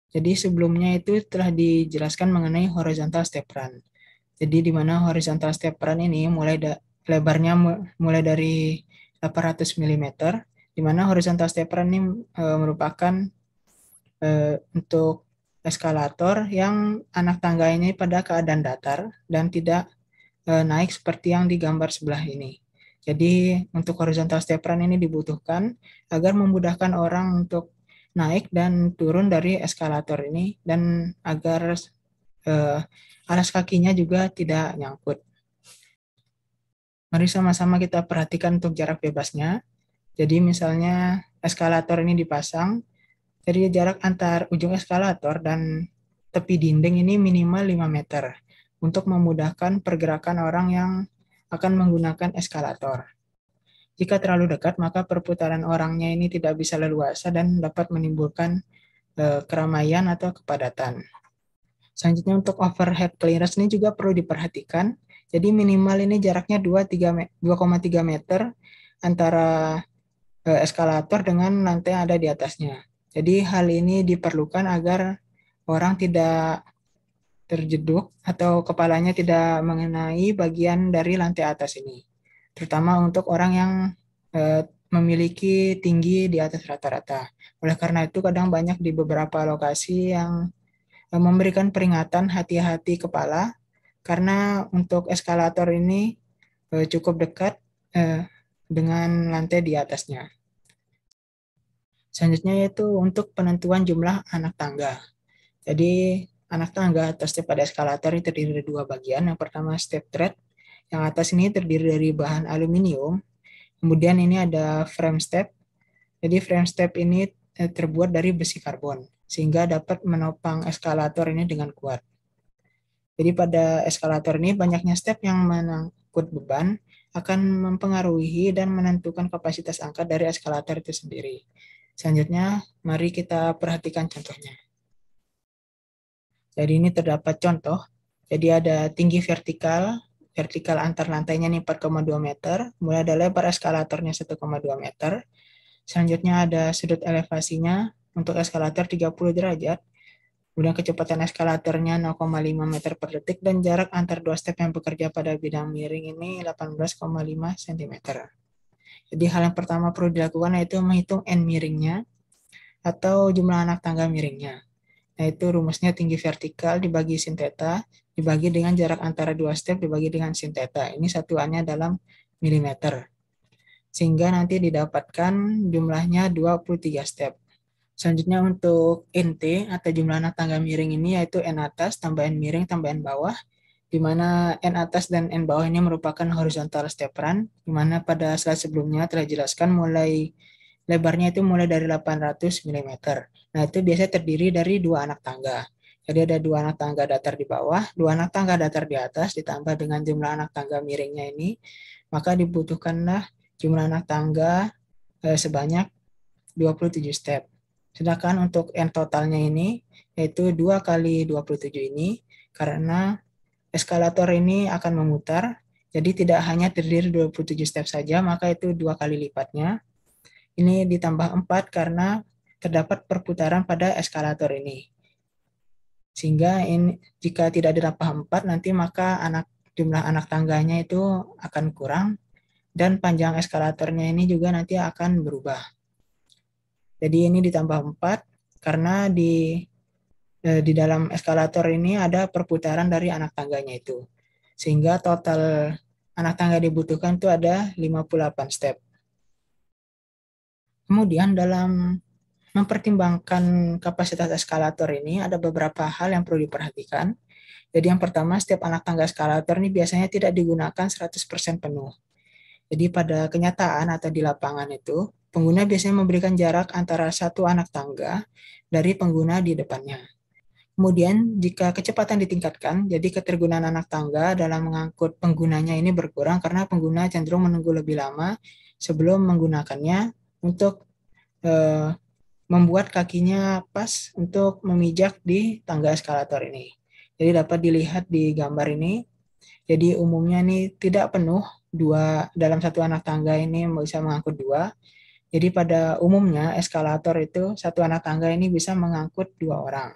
Jadi sebelumnya itu telah dijelaskan mengenai horizontal step run. Jadi di mana horizontal step run ini lebarnya mulai dari 800 mm, di mana horizontal step run ini merupakan untuk eskalator yang anak tangga ini pada keadaan datar dan tidak naik seperti yang digambar sebelah ini. Jadi untuk horizontal step run ini dibutuhkan agar memudahkan orang untuk naik dan turun dari eskalator ini dan agar alas kakinya juga tidak nyangkut. Mari sama-sama kita perhatikan untuk jarak bebasnya. Jadi misalnya eskalator ini dipasang, jadi jarak antar ujung eskalator dan tepi dinding ini minimal 5 meter untuk memudahkan pergerakan orang yang akan menggunakan eskalator. Jika terlalu dekat, maka perputaran orangnya ini tidak bisa leluasa dan dapat menimbulkan keramaian atau kepadatan. Selanjutnya untuk overhead clearance ini juga perlu diperhatikan. Jadi minimal ini jaraknya 2,3 meter antara eskalator dengan lantai yang ada di atasnya. Jadi hal ini diperlukan agar orang tidak terjeduk atau kepalanya tidak mengenai bagian dari lantai atas ini. Terutama untuk orang yang memiliki tinggi di atas rata-rata. Oleh karena itu kadang banyak di beberapa lokasi yang memberikan peringatan hati-hati kepala karena untuk eskalator ini cukup dekat dengan lantai di atasnya. Selanjutnya yaitu untuk penentuan jumlah anak tangga. Jadi anak tangga atau step pada eskalator ini terdiri dari dua bagian. Yang pertama step tread, yang atas ini terdiri dari bahan aluminium. Kemudian ini ada frame step. Jadi frame step ini terbuat dari besi karbon, sehingga dapat menopang eskalator ini dengan kuat. Jadi pada eskalator ini banyaknya step yang mengangkut beban akan mempengaruhi dan menentukan kapasitas angkat dari eskalator itu sendiri. Selanjutnya, mari kita perhatikan contohnya. Jadi ini terdapat contoh. Jadi ada tinggi vertikal antar lantainya nih 4,2 meter, kemudian ada lebar eskalatornya 1,2 meter. Selanjutnya ada sudut elevasinya untuk eskalator 30 derajat. Kemudian kecepatan eskalatornya 0,5 meter per detik dan jarak antar dua step yang bekerja pada bidang miring ini 18,5 cm. Jadi hal yang pertama perlu dilakukan yaitu menghitung N miringnya atau jumlah anak tangga miringnya. Yaitu rumusnya tinggi vertikal dibagi sin theta dibagi dengan jarak antara dua step dibagi dengan sin theta. Ini satuannya dalam milimeter. Sehingga nanti didapatkan jumlahnya 23 step. Selanjutnya untuk NT atau jumlah anak tangga miring ini yaitu N atas tambah N miring tambah N bawah, di mana N atas dan N bawah ini merupakan horizontal step run, di mana pada slide sebelumnya telah dijelaskan lebarnya itu mulai dari 800 mm. Nah itu biasanya terdiri dari dua anak tangga. Jadi ada dua anak tangga datar di bawah, dua anak tangga datar di atas, ditambah dengan jumlah anak tangga miringnya ini, maka dibutuhkanlah jumlah anak tangga sebanyak 27 step. Sedangkan untuk N totalnya ini, yaitu 2 kali 27 ini, karena eskalator ini akan memutar, jadi tidak hanya terdiri 27 step saja, maka itu 2 kali lipatnya. Ini ditambah 4 karena terdapat perputaran pada eskalator ini. Sehingga ini, jika tidak ditambah 4, nanti maka jumlah anak tangganya itu akan kurang, dan panjang eskalatornya ini juga nanti akan berubah. Jadi ini ditambah 4 karena di dalam eskalator ini ada perputaran dari anak tangganya itu. Sehingga total anak tangga dibutuhkan itu ada 58 step. Kemudian dalam mempertimbangkan kapasitas eskalator ini ada beberapa hal yang perlu diperhatikan. Jadi yang pertama, setiap anak tangga eskalator ini biasanya tidak digunakan 100% penuh. Jadi pada kenyataan atau di lapangan itu, pengguna biasanya memberikan jarak antara satu anak tangga dari pengguna di depannya. Kemudian jika kecepatan ditingkatkan, jadi ketergunaan anak tangga dalam mengangkut penggunanya ini berkurang karena pengguna cenderung menunggu lebih lama sebelum menggunakannya untuk membuat kakinya pas untuk memijak di tangga eskalator ini. Jadi dapat dilihat di gambar ini. Jadi umumnya ini tidak penuh dalam satu anak tangga ini bisa mengangkut dua. Jadi pada umumnya eskalator itu satu anak tangga ini bisa mengangkut 2 orang.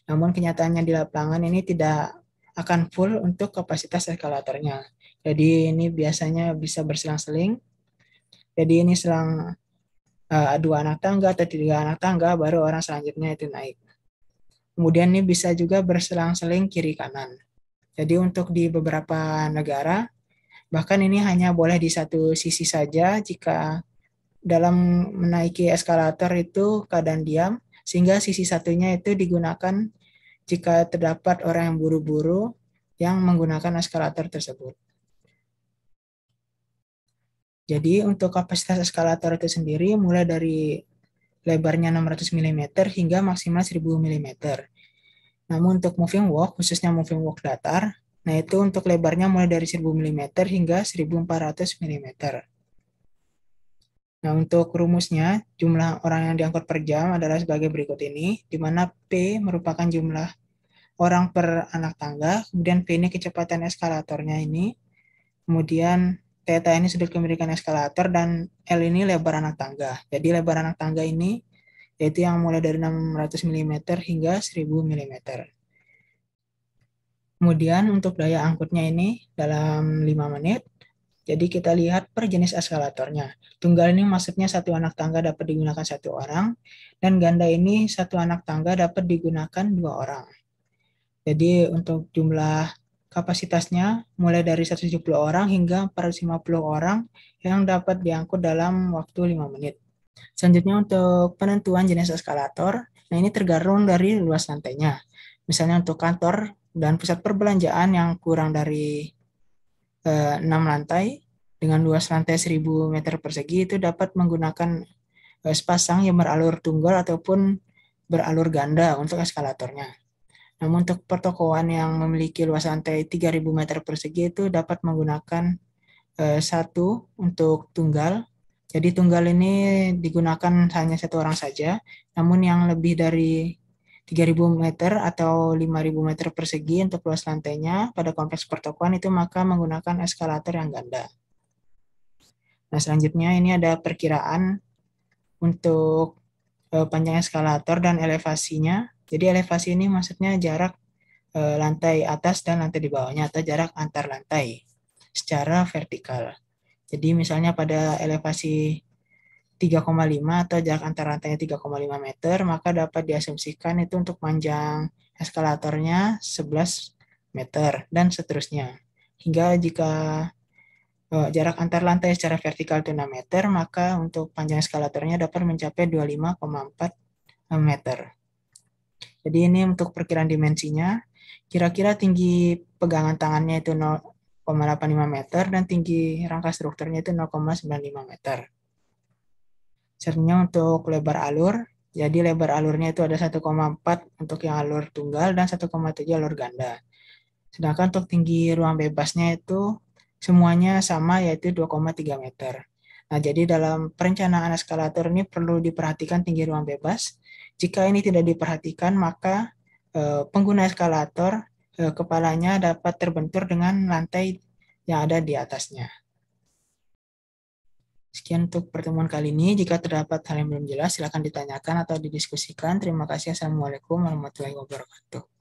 Namun kenyataannya di lapangan ini tidak akan full untuk kapasitas eskalatornya. Jadi ini biasanya bisa berselang-seling. Jadi ini selang 2 anak tangga atau 3 anak tangga baru orang selanjutnya itu naik. Kemudian ini bisa juga berselang-seling kiri kanan. Jadi untuk di beberapa negara bahkan ini hanya boleh di satu sisi saja jika dalam menaiki eskalator itu keadaan diam, sehingga sisi satunya itu digunakan jika terdapat orang yang buru-buru yang menggunakan eskalator tersebut. Jadi untuk kapasitas eskalator itu sendiri mulai dari lebarnya 600 mm hingga maksimal 1000 mm. Namun untuk moving walk, khususnya moving walk datar, nah itu untuk lebarnya mulai dari 1000 mm hingga 1400 mm. Nah, untuk rumusnya, jumlah orang yang diangkut per jam adalah sebagai berikut ini, di mana P merupakan jumlah orang per anak tangga, kemudian P ini kecepatan eskalatornya ini, kemudian theta ini sudut kemirikan eskalator, dan L ini lebar anak tangga. Jadi lebar anak tangga ini yaitu yang mulai dari 600 mm hingga 1000 mm. Kemudian untuk daya angkutnya ini dalam 5 menit, jadi kita lihat per jenis eskalatornya. Tunggal ini maksudnya satu anak tangga dapat digunakan 1 orang, dan ganda ini satu anak tangga dapat digunakan 2 orang. Jadi untuk jumlah kapasitasnya mulai dari 170 orang hingga 450 orang yang dapat diangkut dalam waktu 5 menit. Selanjutnya untuk penentuan jenis eskalator, nah ini tergantung dari luas lantainya. Misalnya untuk kantor dan pusat perbelanjaan yang kurang dari 6 lantai dengan luas lantai 1000 meter persegi itu dapat menggunakan sepasang yang beralur tunggal ataupun beralur ganda untuk eskalatornya. Namun untuk pertokoan yang memiliki luas lantai 3000 meter persegi itu dapat menggunakan satu untuk tunggal. Jadi tunggal ini digunakan hanya 1 orang saja, namun yang lebih dari 3000 meter atau 5000 meter persegi untuk luas lantainya pada kompleks pertokoan itu maka menggunakan eskalator yang ganda. Nah, selanjutnya ini ada perkiraan untuk panjang eskalator dan elevasinya. Jadi elevasi ini maksudnya jarak lantai atas dan lantai di bawahnya atau jarak antar lantai secara vertikal. Jadi misalnya pada elevasi 3,5 atau jarak antar lantainya 3,5 meter, maka dapat diasumsikan itu untuk panjang eskalatornya 11 meter dan seterusnya. Hingga jika jarak antar lantai secara vertikal itu 6 meter, maka untuk panjang eskalatornya dapat mencapai 25,4 meter. Jadi ini untuk perkiraan dimensinya, kira-kira tinggi pegangan tangannya itu 0,85 meter dan tinggi rangka strukturnya itu 0,95 meter. Selanjutnya untuk lebar alur, jadi lebar alurnya itu ada 1,4 untuk yang alur tunggal dan 1,7 alur ganda. Sedangkan untuk tinggi ruang bebasnya itu semuanya sama yaitu 2,3 meter. Nah, jadi dalam perencanaan eskalator ini perlu diperhatikan tinggi ruang bebas. Jika ini tidak diperhatikan, maka pengguna eskalator kepalanya dapat terbentur dengan lantai yang ada di atasnya. Sekian untuk pertemuan kali ini. Jika terdapat hal yang belum jelas, silakan ditanyakan atau didiskusikan. Terima kasih. Assalamualaikum warahmatullahi wabarakatuh.